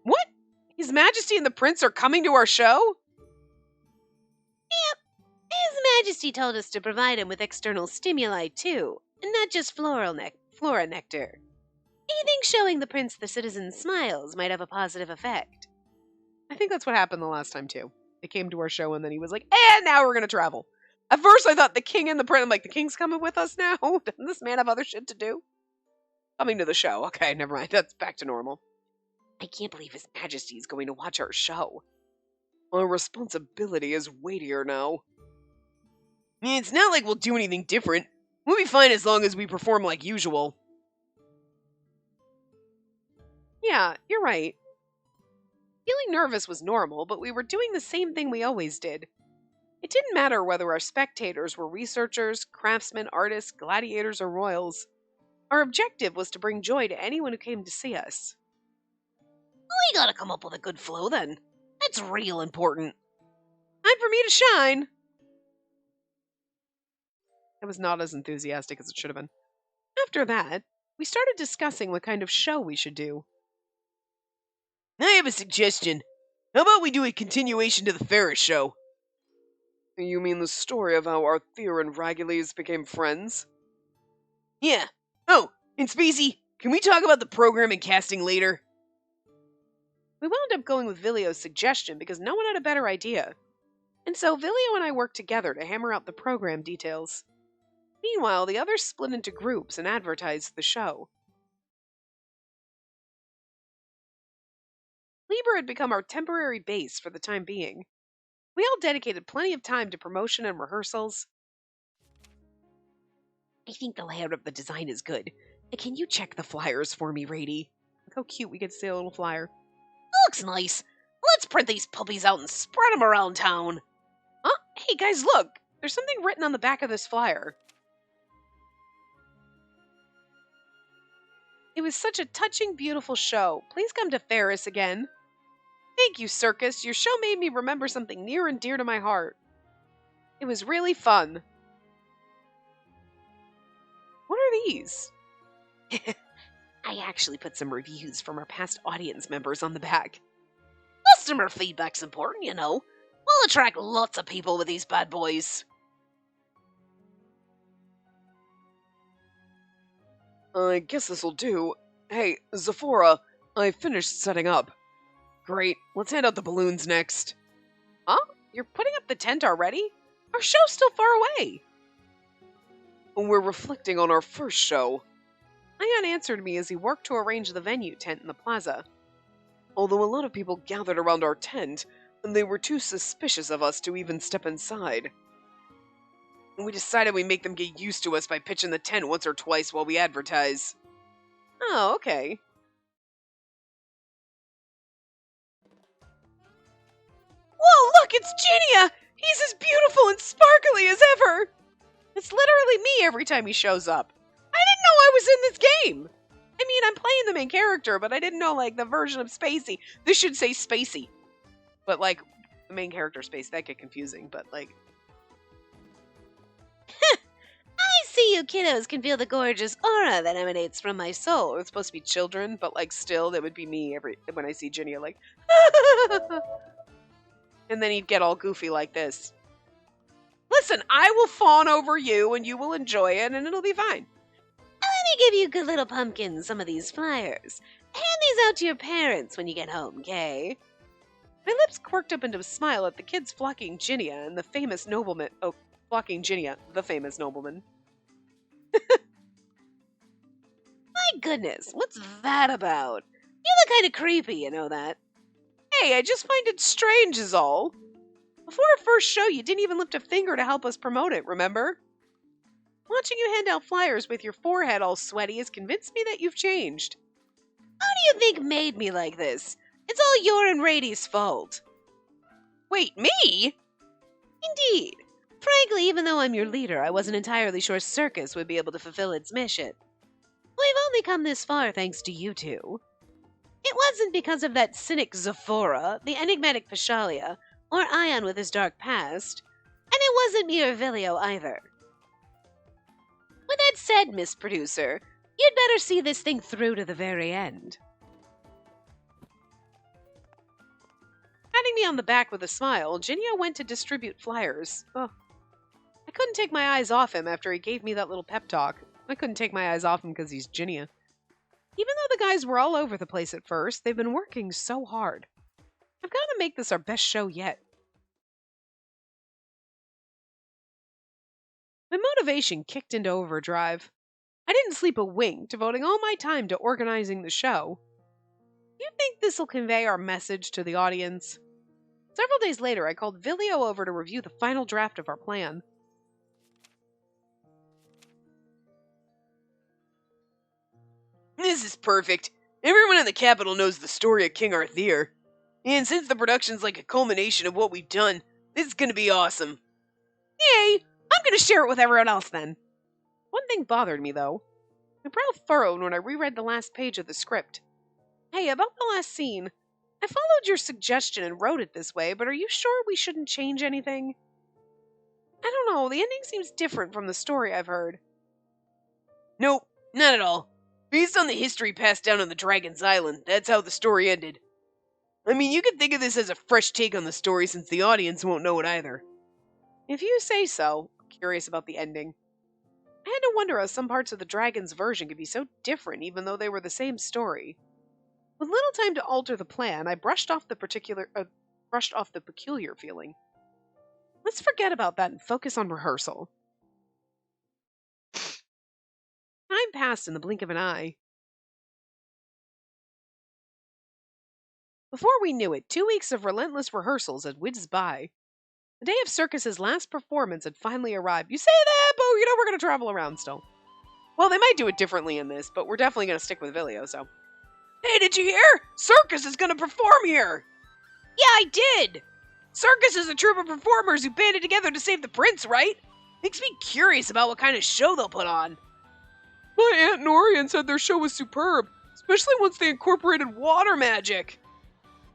What? His Majesty and the Prince are coming to our show? Yep. His Majesty told us to provide him with external stimuli, too, and not just flora nectar. He thinks showing the prince the citizens' smiles might have a positive effect. I think that's what happened the last time, too. They came to our show, and then he was like, and now we're going to travel. At first, I thought the king and the prince, I'm like, the king's coming with us now? Doesn't this man have other shit to do? Coming to the show. Okay, never mind. That's back to normal. I can't believe His Majesty is going to watch our show. Our responsibility is weightier now. It's not like we'll do anything different. We'll be fine as long as we perform like usual. Yeah, you're right. Feeling nervous was normal, but we were doing the same thing we always did. It didn't matter whether our spectators were researchers, craftsmen, artists, gladiators, or royals. Our objective was to bring joy to anyone who came to see us. We gotta come up with a good flow then. That's real important. Time for me to shine! It was not as enthusiastic as it should have been. After that, we started discussing what kind of show we should do. I have a suggestion. How about we do a continuation to the Ferris show? You mean the story of how Arthur and Ragules became friends? Yeah. Oh, and Spacey, can we talk about the program and casting later? We wound up going with Vilio's suggestion because no one had a better idea. And so Vilio and I worked together to hammer out the program details. Meanwhile, the others split into groups and advertised the show. Liber had become our temporary base for the time being. We all dedicated plenty of time to promotion and rehearsals. I think the layout of the design is good. Can you check the flyers for me, Rady? Look how cute we get to see a little flyer. Looks nice. Let's print these puppies out and spread them around town. Hey guys, look! There's something written on the back of this flyer. It was such a touching, beautiful show. Please come to Ferris again. Thank you, Circus. Your show made me remember something near and dear to my heart. It was really fun. What are these? I actually put some reviews from our past audience members on the back. Customer feedback's important, you know. We'll attract lots of people with these bad boys. I guess this'll do. Hey, Zephora, I finished setting up. Great. Let's hand out the balloons next. Huh? You're putting up the tent already? Our show's still far away. We're reflecting on our first show. Ion answered me as he worked to arrange the venue tent in the plaza. Although a lot of people gathered around our tent, they were too suspicious of us to even step inside. We decided we'd make them get used to us by pitching the tent once or twice while we advertise. Oh, okay. Whoa, look, it's Ginia! He's as beautiful and sparkly as ever! It's literally me every time he shows up. I didn't know I was in this game! I mean, I'm playing the main character, but I didn't know, like, the version of Spacey. This should say Spacey. But, like, the main character Space, that get confusing, but, like... I see you kiddos can feel the gorgeous aura that emanates from my soul. It's supposed to be children, but, like, still, that would be me when I see Ginia, like... And then he'd get all goofy like this. Listen, I will fawn over you, and you will enjoy it, and it'll be fine. Let me give you good little pumpkins some of these flyers. Hand these out to your parents when you get home, okay? My lips quirked up into a smile at the kids flocking Ginia and the famous nobleman. Oh, flocking Ginia, the famous nobleman. My goodness, what's that about? You look kind of creepy, you know that. Hey, I just find it strange is all. Before our first show, you didn't even lift a finger to help us promote it, remember? Watching you hand out flyers with your forehead all sweaty has convinced me that you've changed. How do you think made me like this? It's all your and Rady's fault. Wait, me? Indeed. Frankly, even though I'm your leader, I wasn't entirely sure Circus would be able to fulfill its mission. We've only come this far thanks to you two. It wasn't because of that cynic Zephora, the enigmatic Pashalia, or Ion with his dark past, and it wasn't me or Vilio either. With that said, Miss Producer, you'd better see this thing through to the very end. Patting me on the back with a smile, Ginia went to distribute flyers. Oh. I couldn't take my eyes off him after he gave me that little pep talk. I couldn't take my eyes off him because he's Ginia. Even though the guys were all over the place at first, they've been working so hard. I've got to make this our best show yet. My motivation kicked into overdrive. I didn't sleep a wink, devoting all my time to organizing the show. Do you think this will convey our message to the audience? Several days later, I called Vilio over to review the final draft of our plan. This is perfect. Everyone in the capital knows the story of King Arthur. And since the production's like a culmination of what we've done, this is gonna be awesome. Yay! I'm gonna share it with everyone else then. One thing bothered me, though. My brow furrowed when I reread the last page of the script. Hey, about the last scene. I followed your suggestion and wrote it this way, but are you sure we shouldn't change anything? I don't know, the ending seems different from the story I've heard. Nope, not at all. Based on the history passed down on the Dragon's Island, that's how the story ended. I mean, you could think of this as a fresh take on the story since the audience won't know it either. If you say so. I'm curious about the ending. I had to wonder how some parts of the Dragon's version could be so different even though they were the same story. With little time to alter the plan, I brushed off the peculiar feeling. Let's forget about that and focus on rehearsal. Time passed in the blink of an eye. Before we knew it, 2 weeks of relentless rehearsals had whizzed by. The day of Circus's last performance had finally arrived. You say that, but you know we're going to travel around still. Well, they might do it differently in this, but we're definitely going to stick with Vilio, so. Hey, did you hear? Circus is gonna perform here! Yeah, I did! Circus is a troupe of performers who banded together to save the prince, right? Makes me curious about what kind of show they'll put on. My Aunt Norian said their show was superb, especially once they incorporated water magic.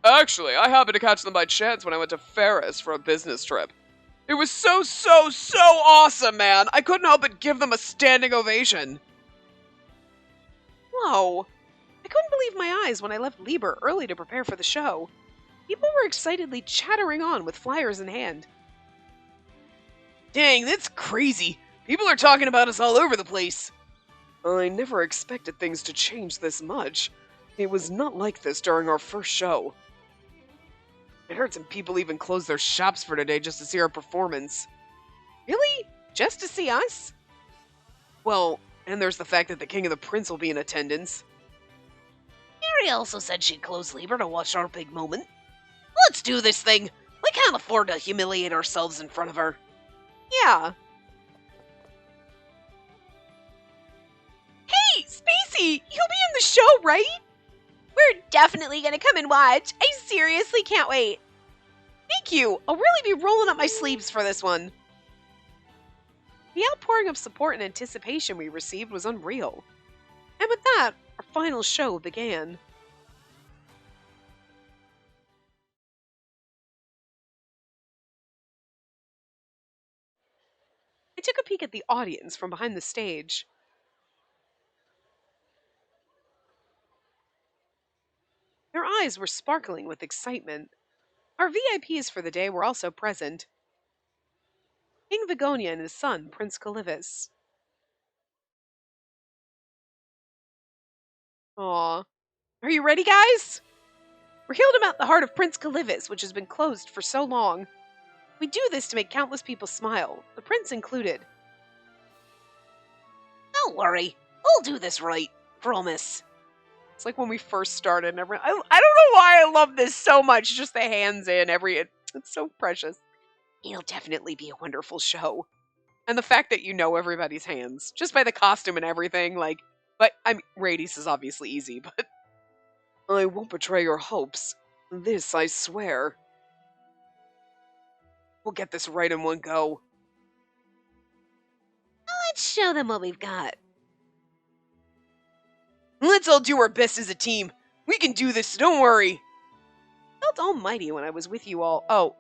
Actually, I happened to catch them by chance when I went to Ferris for a business trip. It was so awesome, man! I couldn't help but give them a standing ovation. Whoa. I couldn't believe my eyes when I left Lieber early to prepare for the show. People were excitedly chattering on with flyers in hand. Dang, that's crazy. People are talking about us all over the place. I never expected things to change this much. It was not like this during our first show. I heard some people even close their shops for today just to see our performance. Really? Just to see us? Well, and there's the fact that the King and the Prince will be in attendance. Mary also said she'd close Lieber to watch our big moment. Let's do this thing. We can't afford to humiliate ourselves in front of her. Yeah. Hey, Spacey! You'll be in the show, right? We're definitely gonna come and watch. I seriously can't wait. Thank you. I'll really be rolling up my sleeves for this one. The outpouring of support and anticipation we received was unreal. And with that, our final show began. I took a peek at the audience from behind the stage. Their eyes were sparkling with excitement. Our VIPs for the day were also present. King Vigonia and his son, Prince Calivis. Aw. Are you ready, guys? We're healed about the heart of Prince Calivis, which has been closed for so long. We do this to make countless people smile, the prince included. Don't worry. I'll do this right. Promise. It's like when we first started and everyone... I don't know why I love this so much. Just the hands in it's so precious. It'll definitely be a wonderful show. And the fact that you know everybody's hands, just by the costume and everything, like... But, I mean, Radius is obviously easy, but... I won't betray your hopes. This I swear. We'll get this right in one go. Let's show them what we've got. Let's all do our best as a team. We can do this, don't worry. I felt almighty when I was with you all. Oh,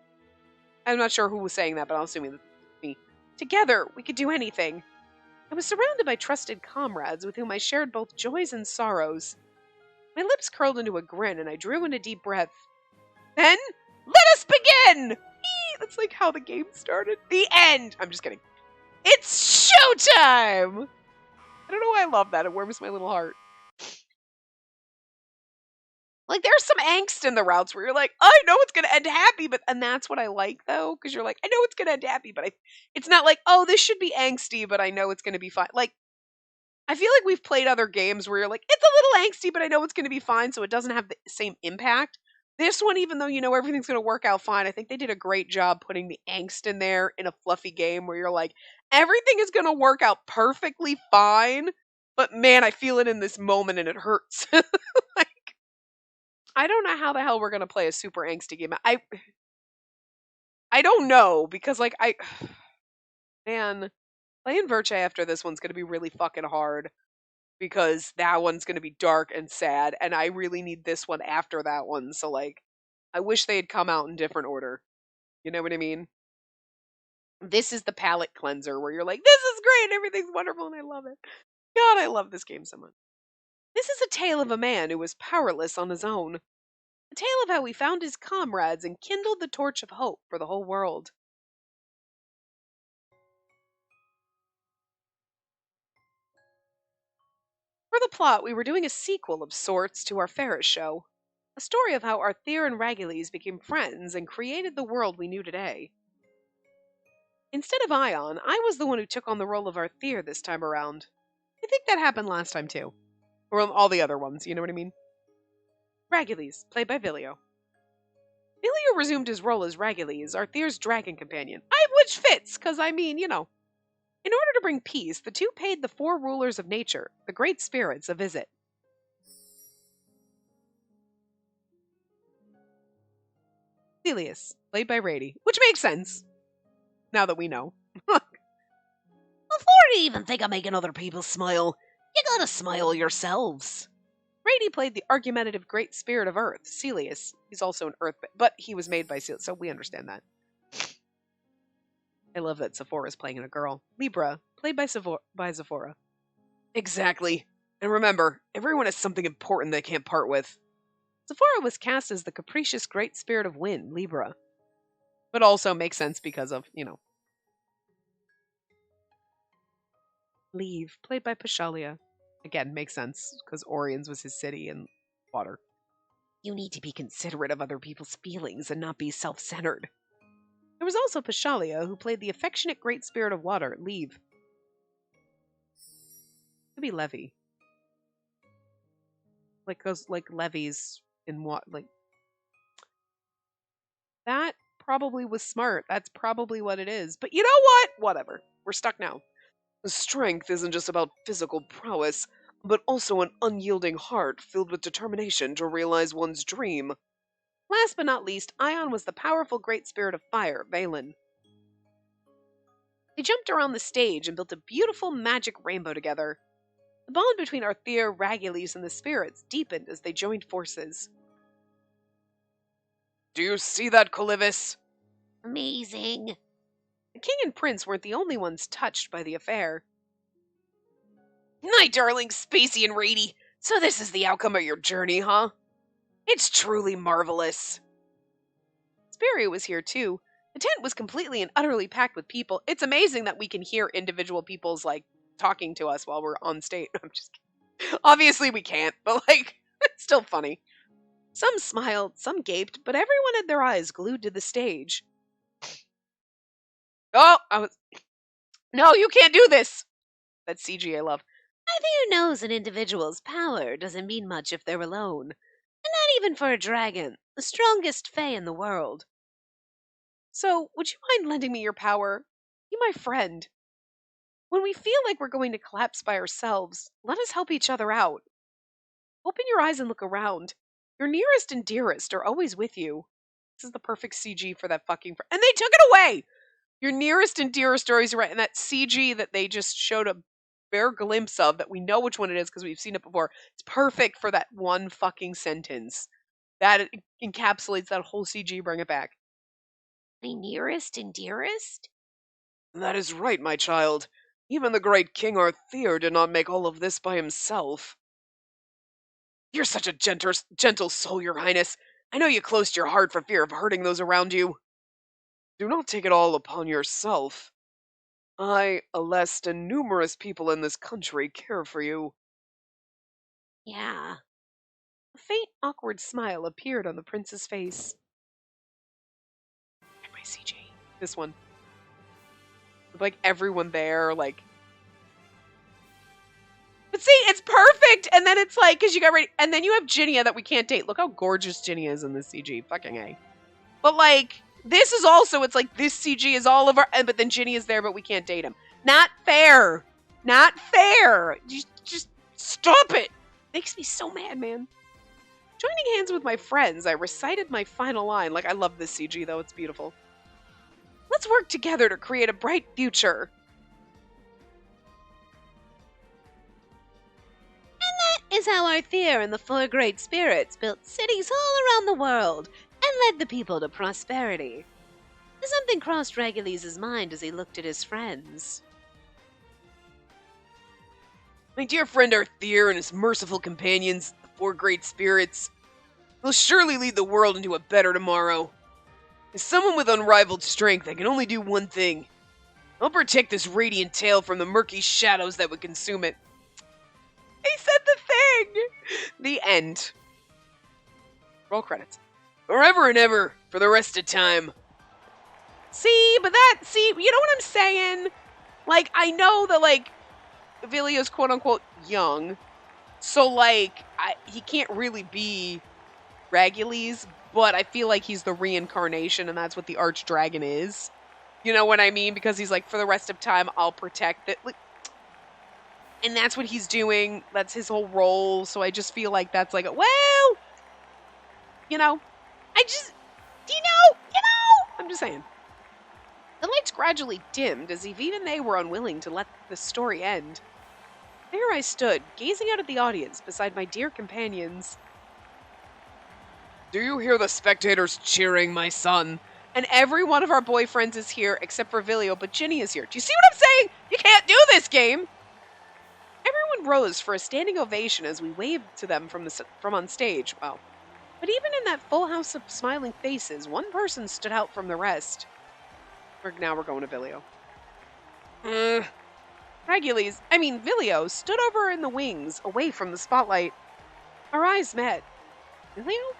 I'm not sure who was saying that, but I'm assuming that's me. Together, we could do anything. I was surrounded by trusted comrades with whom I shared both joys and sorrows. My lips curled into a grin and I drew in a deep breath. Then, let us begin! That's like how the game started. The end! I'm just kidding. It's showtime! I don't know why I love that. It warms my little heart. Like, there's some angst in the routes where you're like, I know it's going to end happy, and that's what I like, though, because you're like, I know it's going to end happy, but it's not like, oh, this should be angsty, but I know it's going to be fine. Like, I feel like we've played other games where you're like, it's a little angsty, but I know it's going to be fine, so it doesn't have the same impact. This one, even though you know everything's going to work out fine, I think they did a great job putting the angst in there in a fluffy game where you're like, everything is going to work out perfectly fine, but man, I feel it in this moment and it hurts. Like, I don't know how the hell we're going to play a super angsty game. I don't know, because like, man, playing Verche after this one's going to be really fucking hard. Because that one's going to be dark and sad, and I really need this one after that one, so, like, I wish they had come out in different order. You know what I mean? This is the palate cleanser, where you're like, this is great, everything's wonderful, and I love it. God, I love this game so much. This is a tale of a man who was powerless on his own. A tale of how he found his comrades and kindled the torch of hope for the whole world. For the plot, we were doing a sequel of sorts to our Ferris show. A story of how Arthur and Ragules became friends and created the world we knew today. Instead of Ion, I was the one who took on the role of Arthur this time around. I think that happened last time too. Or all the other ones, you know what I mean? Ragules, played by Vilio. Vilio resumed his role as Ragules, Arthur's dragon companion. Which fits, because I mean, you know. In order to bring peace, the two paid the four rulers of nature, the great spirits, a visit. Celius, played by Rady, which makes sense, now that we know. Before you even think of making other people smile, you gotta smile yourselves. Rady played the argumentative great spirit of Earth, Celius. He's also an Earth, but he was made by Celius, so we understand that. I love that Sephora's playing a girl. Libra, played by Sephora. Exactly. And remember, everyone has something important they can't part with. Sephora was cast as the capricious great spirit of wind, Libra. But also makes sense because of, Leave, played by Pashalia. Again, makes sense, because Oriens was his city and water. You need to be considerate of other people's feelings and not be self-centered. There was also Pashalia, who played the affectionate great spirit of water, Leave. Could be Levy. Like levies in what, that probably was smart. That's probably what it is. But you know what? Whatever. We're stuck now. Strength isn't just about physical prowess, but also an unyielding heart filled with determination to realize one's dream. Last but not least, Ion was the powerful great spirit of fire, Valen. They jumped around the stage and built a beautiful magic rainbow together. The bond between Arthur, Ragules, and the spirits deepened as they joined forces. Do you see that, Colivis? Amazing. The king and prince weren't the only ones touched by the affair. My darling Spacey and Rady, so this is the outcome of your journey, huh? It's truly marvelous. Spiria was here too. The tent was completely and utterly packed with people. It's amazing that we can hear individual people's, talking to us while we're on stage. I'm just kidding. Obviously we can't, but, it's still funny. Some smiled, some gaped, but everyone had their eyes glued to the stage. Oh, No, you can't do this! That CG I love. Who knows an individual's power doesn't mean much if they're alone. And not even for a dragon, the strongest fae in the world. So, would you mind lending me your power? Be my friend. When we feel like we're going to collapse by ourselves, let us help each other out. Open your eyes and look around. Your nearest and dearest are always with you. This is the perfect CG for that fucking... And they took it away! Your nearest and dearest are always right. And that CG that they just showed a bare glimpse of, that we know which one it is because we've seen it before, it's perfect for that one fucking sentence. That encapsulates that whole CG, bring it back. My nearest and dearest? That is right, my child. Even the great King Arthur did not make all of this by himself. You're such a gentle soul, your highness. I know you closed your heart for fear of hurting those around you. Do not take it all upon yourself. I, Aleste, and numerous people in this country care for you. Yeah. A faint, awkward smile appeared on the prince's face. My CG. This one. With, everyone there, But see, it's perfect! And then it's because you got ready... And then you have Ginnia that we can't date. Look how gorgeous Ginnia is in this CG. Fucking A. But, this is also... It's this CG is all over... But then Ginny is there, but we can't date him. Not fair! Not fair! Just stop it! Makes me so mad, man. Joining hands with my friends, I recited my final line. I love this CG, though. It's beautiful. Let's work together to create a bright future. Is how Arthur and the four great spirits built cities all around the world and led the people to prosperity. Something crossed Ragules' mind as he looked at his friends. My dear friend Arthur and his merciful companions, the four great spirits, will surely lead the world into a better tomorrow. As someone with unrivaled strength, I can only do one thing. I'll protect this radiant tale from the murky shadows that would consume it. He said the thing! The end. Roll credits. Forever and ever, for the rest of time. See, you know what I'm saying? I know that, Vilio's quote-unquote young, so, he can't really be Ragules, but I feel like he's the reincarnation, and that's what the Archdragon is. You know what I mean? Because he's for the rest of time, I'll protect it. And that's what he's doing. That's his whole role. So I just feel like that's well, I just, I'm just saying. The lights gradually dimmed as if even they were unwilling to let the story end. There I stood, gazing out at the audience beside my dear companions. Do you hear the spectators cheering, my son? And every one of our boyfriends is here except for Vilio, but Ginny is here. Do you see what I'm saying? You can't do this game! Everyone rose for a standing ovation as we waved to them from on stage. Well, but even in that full house of smiling faces, one person stood out from the rest. Now we're going to Vilio. Vilio stood over in the wings, away from the spotlight. Our eyes met. Vilio?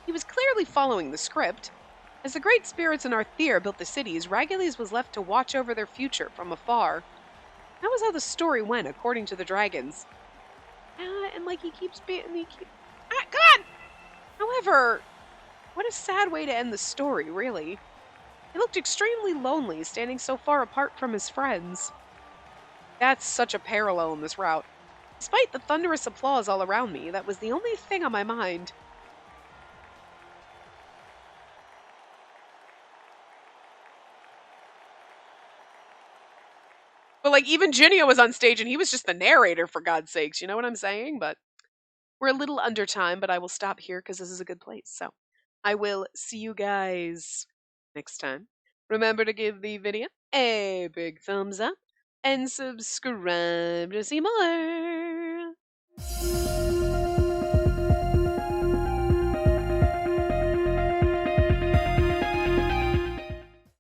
He was clearly following the script. As the great spirits in Arthir built the cities, Ragules was left to watch over their future from afar. That was how the story went, according to the dragons. And like he keeps being... God! However, what a sad way to end the story, really. He looked extremely lonely, standing so far apart from his friends. That's such a parallel in this route. Despite the thunderous applause all around me, that was the only thing on my mind. But like even Ginio was on stage and he was just the narrator, for God's sakes, you know what I'm saying? But we're a little under time, but I will stop here because this is a good place. So I will see you guys next time. Remember to give the video a big thumbs up and subscribe to see more.